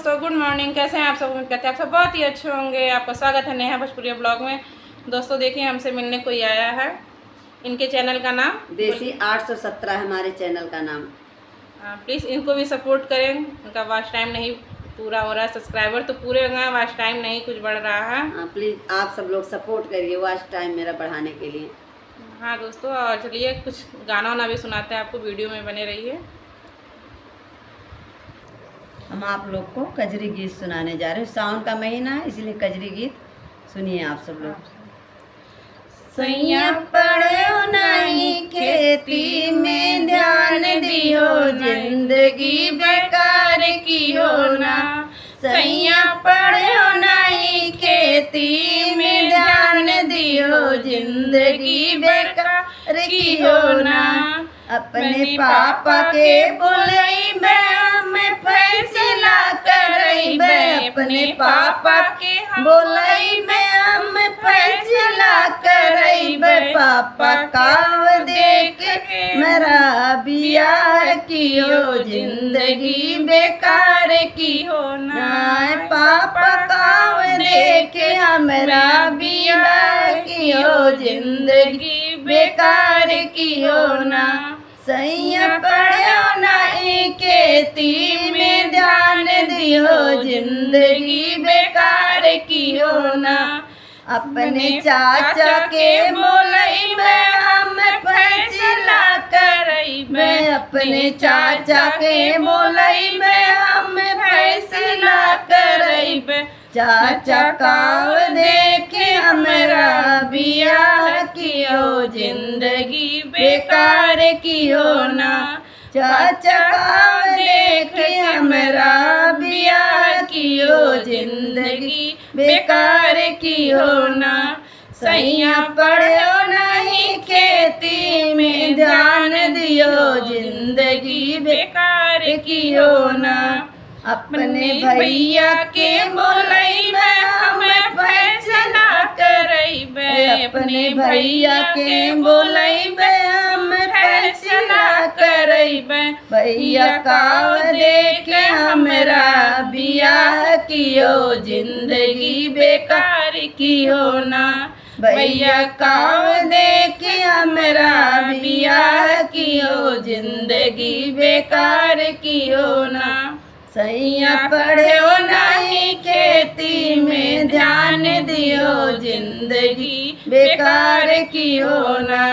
दोस्तों, good morning. कैसे हैं आप सब? उम्मीद करते हैं आप सब बहुत ही अच्छे होंगे। आपका स्वागत है नेहा भोजपुरिया ब्लॉग में। दोस्तों देखिए, हमसे मिलने कोई आया है। इनके चैनल का नाम देसी 817 हमारे चैनल का नाम। प्लीज़ इनको भी सपोर्ट करें। उनका वॉच टाइम नहीं पूरा हो रहा है, सब्सक्राइबर तो पूरे हो गए, वॉच टाइम नहीं कुछ बढ़ रहा है। प्लीज़ आप सब लोग सपोर्ट करिए वॉच टाइम मेरा बढ़ाने के लिए। हाँ दोस्तों, और चलिए कुछ गाना वाना भी सुनाते हैं आपको, वीडियो में बने रहिए। हम आप लोग को कजरी गीत सुनाने जा रहे हैं। सावन का महीना है इसलिए कजरी गीत सुनिए आप सब लोग। सैया पढ़ो नहीं खेती में ध्यान दियो, जिंदगी बेकार की हो ना। सैया पढ़ो नहीं खेती में ध्यान दियो, जिंदगी बेकार की हो ना। अपने पापा के बोलई मैं फैसला करई, अपने पापा के बोलई में हम फैसला करई। पापा काव देख मेरा बियाह कियो, जिंदगी बेकार की हो ना। पापा काव देख हमरा बियाह कियो, जिंदगी बेकार की हो ना। सैया पढ़ो नहीं खेती में ध्यान दियो, जिंदगी बेकार की हो ना। अपने चाचा के बोलई में हम फैसला करई, मैं अपने चाचा के बोलई में हम फैसला करई। चाचा काव देखे हमरा बियाह कियो, जिंदगी बेकार की हो ना। चाचा काव देखे हमरा बियाह कियो, जिंदगी बेकार की हो ना। सैया पढ़ो नहीं खेती में ध्यान दियो, जिंदगी बेकार की हो ना। अपने भैया के बोलई में हम फैसला करई, अपने भैया के बोलई में हम फैसला करई। भैया काव देखे हमरा बियाह कियो, जिंदगी बेकार की हो ना। भैया काव देखे हमरा बियाह कियो, जिंदगी बेकार की हो ना। सैया पढ़ो नहीं खेती में ध्यान दियो, जिंदगी बेकार की हो ना।